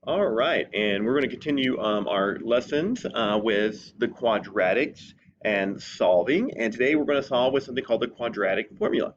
All right, and we're going to continue our lessons with the quadratics and solving. And today we're going to solve with something called the quadratic formula.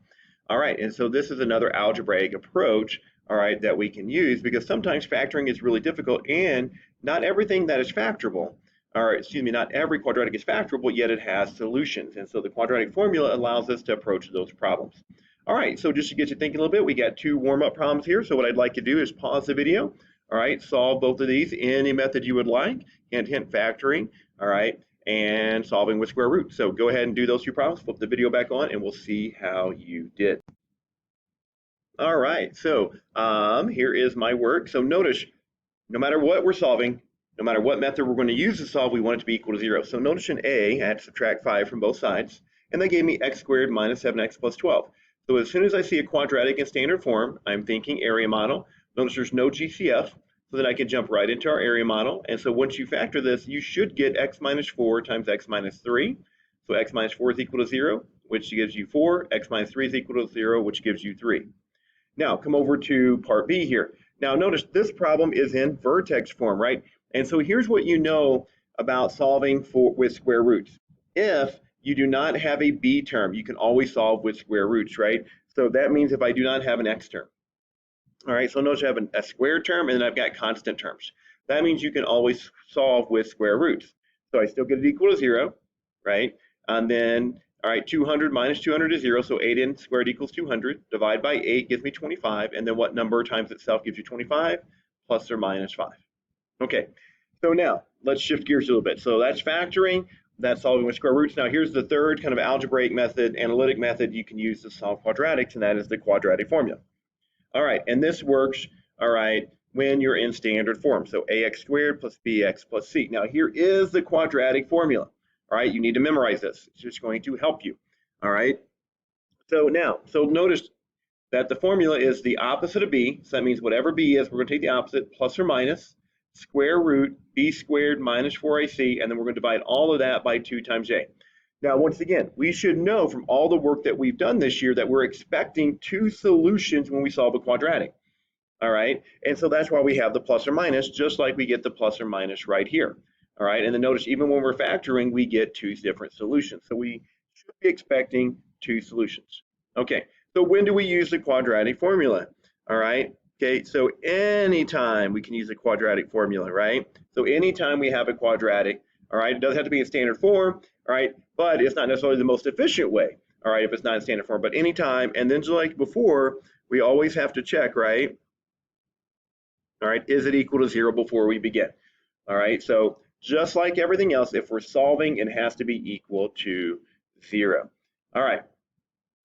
All right, and so this is another algebraic approach, all right, that we can use because sometimes factoring is really difficult and not everything that is factorable, or excuse me, not every quadratic is factorable, yet it has solutions. And so the quadratic formula allows us to approach those problems. All right, so just to get you thinking a little bit, we got two warm-up problems here. So what I'd like to do is pause the video. All right, solve both of these in any method you would like. Hint, hint, factoring. All right, and solving with square roots. So go ahead and do those two problems. Flip the video back on, and we'll see how you did. All right, so here is my work. So notice, no matter what we're solving, no matter what method we're going to use to solve, we want it to be equal to 0. So notice in A, I had to subtract 5 from both sides, and that gave me x squared minus 7x plus 12. So as soon as I see a quadratic in standard form, I'm thinking area model. Notice there's no GCF, so then I can jump right into our area model. And so once you factor this, you should get x minus 4 times x minus 3. So x minus 4 is equal to 0, which gives you 4. X minus 3 is equal to 0, which gives you 3. Now come over to part B here. Now notice this problem is in vertex form, right? And so here's what you know about solving with square roots. If you do not have a b term, you can always solve with square roots, right? So that means if I do not have an x term. All right, so notice I have a square term and then I've got constant terms. That means you can always solve with square roots. So I still get it equal to 0, right? And then, all right, 200 minus 200 is 0, so 8n squared equals 200. Divide by 8 gives me 25, and then what number times itself gives you 25? Plus or minus 5. Okay, so now let's shift gears a little bit. So that's factoring, that's solving with square roots. Now here's the third kind of algebraic method, analytic method you can use to solve quadratics, and that is the quadratic formula. All right, and this works, all right, when you're in standard form. So ax squared plus bx plus c. Now here is the quadratic formula. All right, you need to memorize this. It's just going to help you. All right, so notice that the formula is the opposite of b. So that means whatever b is, we're going to take the opposite, plus or minus, square root b squared minus 4ac, and then we're going to divide all of that by 2 times a. Now, once again, we should know from all the work that we've done this year that we're expecting 2 solutions when we solve a quadratic. All right, and so that's why we have the plus or minus, just like we get the plus or minus right here. All right, and then notice even when we're factoring, we get 2 different solutions. So we should be expecting 2 solutions. Okay, so when do we use the quadratic formula? All right, okay, so anytime we can use the quadratic formula, right? So anytime we have a quadratic, all right, it doesn't have to be in standard form, all right, but it's not necessarily the most efficient way, all right, if it's not in standard form, but anytime, and then just like before, we always have to check, right? All right, is it equal to 0 before we begin? All right, so just like everything else, if we're solving, it has to be equal to 0. All right,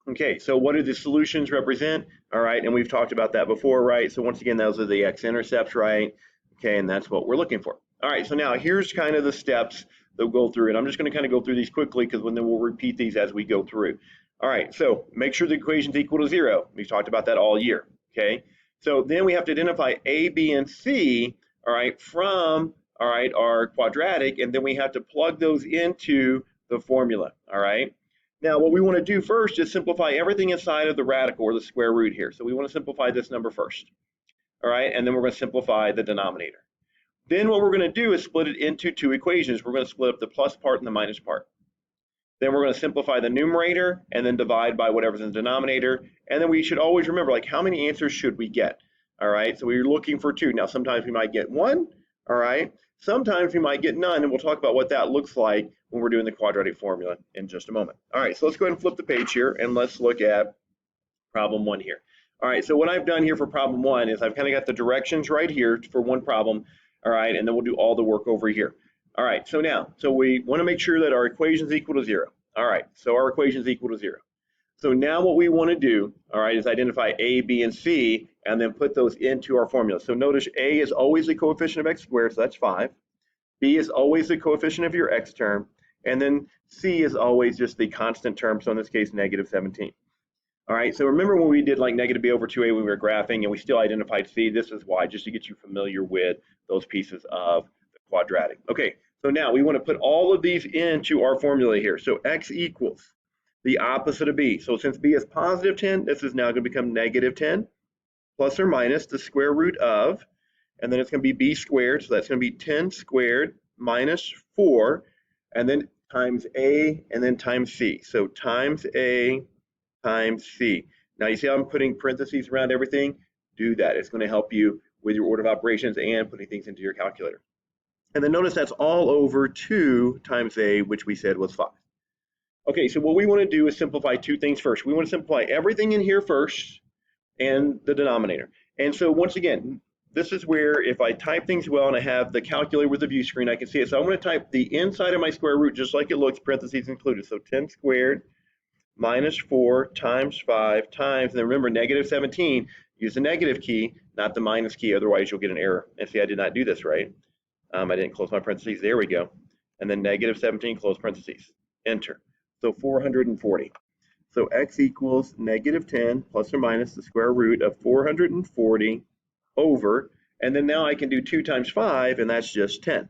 okay, so what do the solutions represent? All right, and we've talked about that before, right? So once again, those are the x-intercepts, right? Okay, and that's what we're looking for. All right, so now here's kind of the steps that we'll go through, and I'm just going to kind of go through these quickly because then we'll repeat these as we go through. All right, so make sure the equation's equal to 0. We've talked about that all year, okay? So then we have to identify A, B, and C, all right, from, all right, our quadratic, and then we have to plug those into the formula, all right? Now, what we want to do first is simplify everything inside of the radical or the square root here. So we want to simplify this number first, all right, and then we're going to simplify the denominator. Then what we're going to do is split it into 2 equations. We're going to split up the plus part and the minus part. Then we're going to simplify the numerator and then divide by whatever's in the denominator. And then we should always remember, like, how many answers should we get? All right, so we're looking for 2. Now, sometimes we might get 1, all right? Sometimes we might get none, and we'll talk about what that looks like when we're doing the quadratic formula in just a moment. All right, so let's go ahead and flip the page here, and let's look at problem 1 here. All right, so what I've done here for problem 1 is I've kind of got the directions right here for one problem, all right, and then we'll do all the work over here. All right, so now, we want to make sure that our equation is equal to 0. All right, so our equation is equal to 0. So now what we want to do, all right, is identify A, B, and C, and then put those into our formula. So notice A is always the coefficient of x squared, so that's 5. B is always the coefficient of your x term, and then C is always just the constant term, so in this case, negative 17. All right, so remember when we did like negative b over 2a when we were graphing and we still identified c, this is why, just to get you familiar with those pieces of the quadratic. Okay, so now we want to put all of these into our formula here. So x equals the opposite of b. So since b is positive 10, this is now going to become negative 10 plus or minus the square root of, and then it's going to be b squared, so that's going to be 10 squared minus 4, and then times a, and then times c. So times a times c. Now you see how I'm putting parentheses around everything? Do that. It's going to help you with your order of operations and putting things into your calculator. And then notice that's all over 2 times a, which we said was 5. Okay, so what we want to do is simplify two things first. We want to simplify everything in here first and the denominator. And so once again, this is where if I type things well and I have the calculator with the view screen, I can see it. So I'm going to type the inside of my square root just like it looks, parentheses included. So 10 squared minus 4 times 5 times, and then remember negative 17, use the negative key, not the minus key, otherwise you'll get an error. And see, I did not do this right. I didn't close my parentheses. There we go. And then negative 17, close parentheses. Enter. So 440. So x equals negative 10 plus or minus the square root of 440 over, and then now I can do 2 times 5, and that's just 10.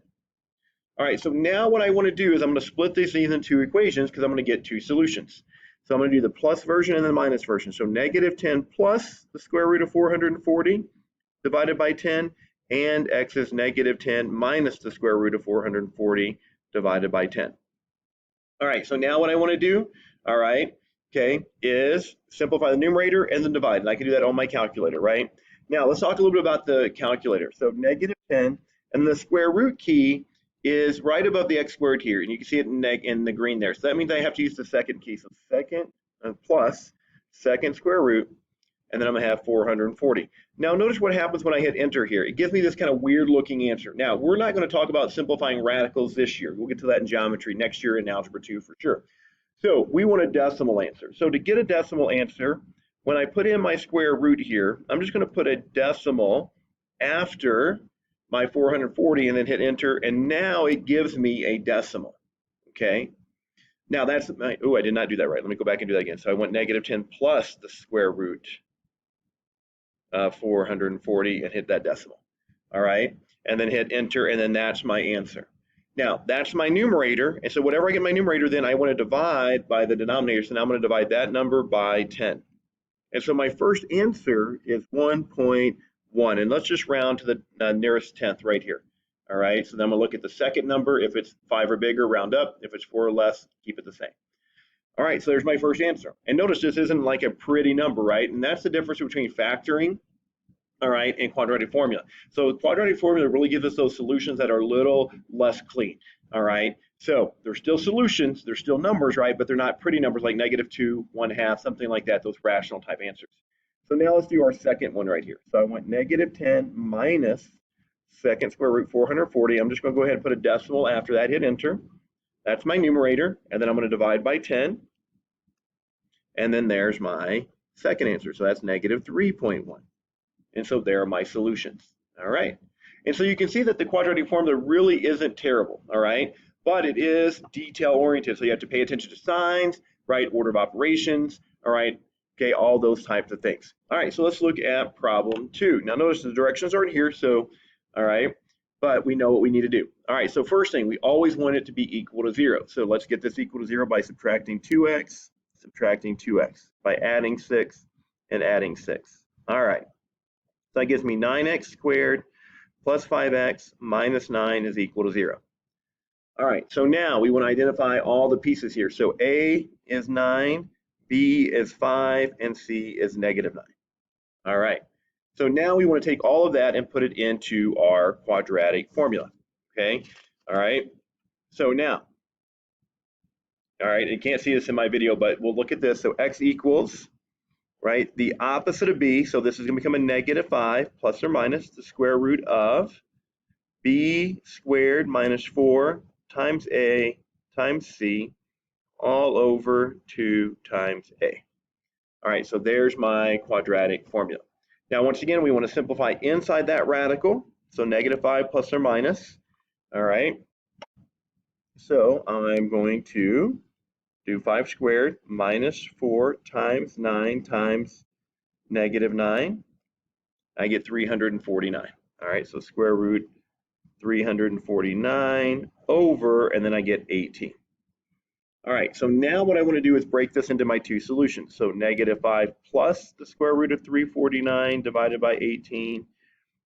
All right, so now what I want to do is I'm going to split these into equations because I'm going to get two solutions. So I'm going to do the plus version and then the minus version. So negative 10 plus the square root of 440 divided by 10, and x is negative 10 minus the square root of 440 divided by 10. All right, so now what I want to do, all right, okay, is simplify the numerator and then divide. And I can do that on my calculator, right? Now let's talk a little bit about the calculator. So negative 10, and the square root key is right above the x squared here, and you can see it in the green there. So that means I have to use the second key. So second plus second square root, and then I'm gonna have 440. Now notice what happens when I hit enter here. It gives me this kind of weird looking answer. Now we're not going to talk about simplifying radicals this year. We'll get to that in geometry next year in algebra 2 for sure. So we want a decimal answer. So to get a decimal answer, when I put in my square root here, I'm just going to put a decimal after my 440 and then hit enter, and now it gives me a decimal. Okay. Now that's my, oh, I did not do that right. Let me go back and do that again. So I went negative 10 plus the square root 440 and hit that decimal. All right, and then hit enter, and then that's my answer. Now that's my numerator, and so whatever I get my numerator, then I want to divide by the denominator. So now I'm going to divide that number by 10. And so my first answer is 1.1, and let's just round to the nearest tenth right here. All right, so then I'm going to look at the second number. If it's 5 or bigger, round up. If it's 4 or less, keep it the same. All right, so there's my first answer. And notice this isn't like a pretty number, right? And that's the difference between factoring, all right, and quadratic formula. So quadratic formula really gives us those solutions that are a little less clean, all right? So they're still solutions, they're still numbers, right? But they're not pretty numbers like -2, 1/2, something like that, those rational type answers. So now let's do our second one right here. So I went -10 minus second square root 440. I'm just going to go ahead and put a decimal after that, hit enter. That's my numerator, and then I'm going to divide by 10. And then there's my second answer. So that's -3.1. And so there are my solutions. All right. And so you can see that the quadratic formula really isn't terrible. All right. But it is detail oriented. So you have to pay attention to signs, right? Order of operations. All right. Okay. All those types of things. All right. So let's look at problem 2. Now notice the directions aren't here. So, all right. But we know what we need to do. All right. So first thing, we always want it to be equal to 0. So let's get this equal to 0 by subtracting 2x, by adding 6 and adding 6. All right. So that gives me 9x squared plus 5x minus 9 is equal to 0. All right, so now we want to identify all the pieces here. So A is 9, B is 5, and C is -9. All right, so now we want to take all of that and put it into our quadratic formula. Okay, all right, so now, all right, you can't see this in my video, but we'll look at this. So x equals, right, the opposite of b, so this is going to become a -5 plus or minus the square root of b squared minus 4 times a times c all over 2 times a. All right, so there's my quadratic formula. Now, once again, we want to simplify inside that radical, so -5 plus or minus. All right, so I'm going to do 5 squared minus 4 times 9 times -9. I get 349. All right, so square root 349 over, and then I get 18. All right, so now what I want to do is break this into my two solutions. So -5 plus the square root of 349 divided by 18,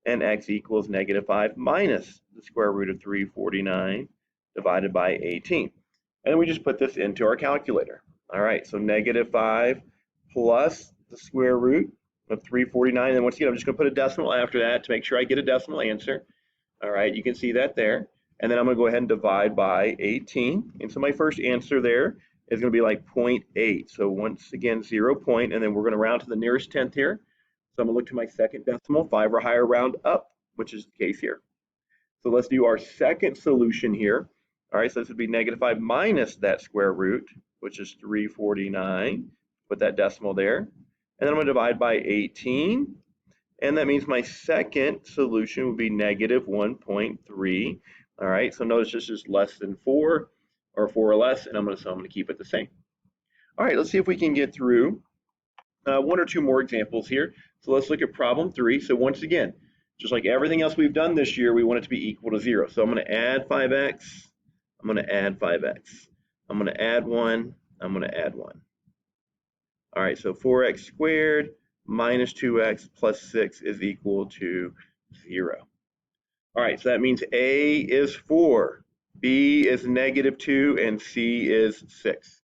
and x equals negative 5 minus the square root of 349 divided by 18. And then we just put this into our calculator. All right, so negative 5 plus the square root of 349. And once again, I'm just going to put a decimal after that to make sure I get a decimal answer. All right, you can see that there. And then I'm going to go ahead and divide by 18. And so my first answer there is going to be like 0.8. So once again, 0 point, and then we're going to round to the nearest tenth here. So I'm going to look to my second decimal, 5 or higher, round up, which is the case here. So let's do our second solution here. All right, so this would be negative 5 minus that square root, which is 349. Put that decimal there. And then I'm going to divide by 18. And that means my second solution would be negative 1.3. All right, so notice this is less than 4 or 4 or less, and I'm going to keep it the same. All right, let's see if we can get through one or two more examples here. So let's look at problem 3. So once again, just like everything else we've done this year, we want it to be equal to 0. So I'm going to add 5x. I'm going to add 5x. I'm going to add 1. I'm going to add 1. All right, so 4x squared minus 2x plus 6 is equal to 0. All right, so that means A is 4, B is negative 2, and C is 6.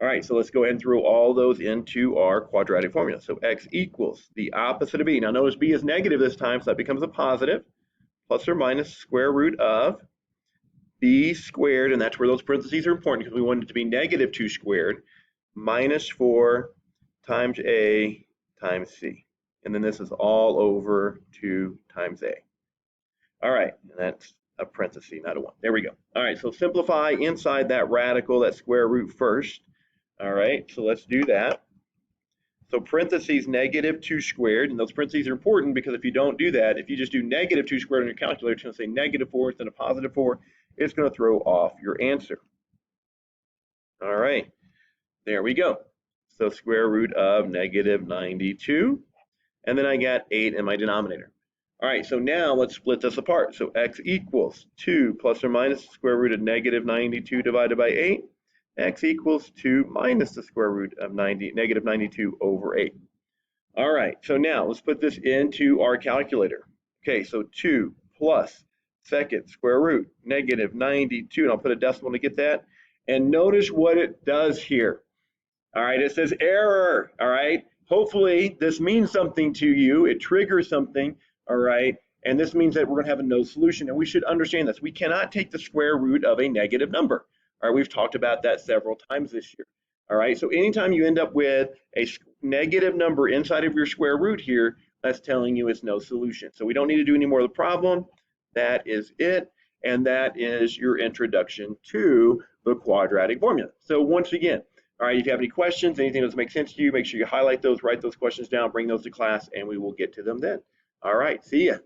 All right, so let's go ahead and throw all those into our quadratic formula. So x equals the opposite of b. Now notice b is negative this time, so that becomes a positive, plus or minus square root of b squared, and that's where those parentheses are important because we want it to be negative 2 squared, minus 4 times a times c. And then this is all over 2 times a. All right, and that's a parenthesis, not a 1. There we go. All right, so simplify inside that radical, that square root first. All right, so let's do that. So parentheses negative 2 squared, and those parentheses are important because if you don't do that, if you just do negative 2 squared on your calculator, it's going to say negative 4 instead of positive 4. It's going to throw off your answer. All right, there we go. So square root of negative 92, and then I got 8 in my denominator. All right, so now let's split this apart. So x equals 2 plus or minus the square root of negative 92 divided by 8. X equals 2 minus the square root of negative 92 over 8. All right, so now let's put this into our calculator. Okay, so 2 plus second square root negative 92, and I'll put a decimal to get that. And notice what it does here. All right, it says error. All right, hopefully this means something to you. It triggers something. All right, and this means that we're going to have a no solution, and we should understand this. We cannot take the square root of a negative number. All right, we've talked about that several times this year. All right, so anytime you end up with a negative number inside of your square root here, that's telling you it's no solution. So we don't need to do any more of the problem. That is it, and that is your introduction to the quadratic formula. So once again, all right, if you have any questions, anything that doesn't make sense to you, make sure you highlight those, write those questions down, bring those to class, and we will get to them then. All right, see ya.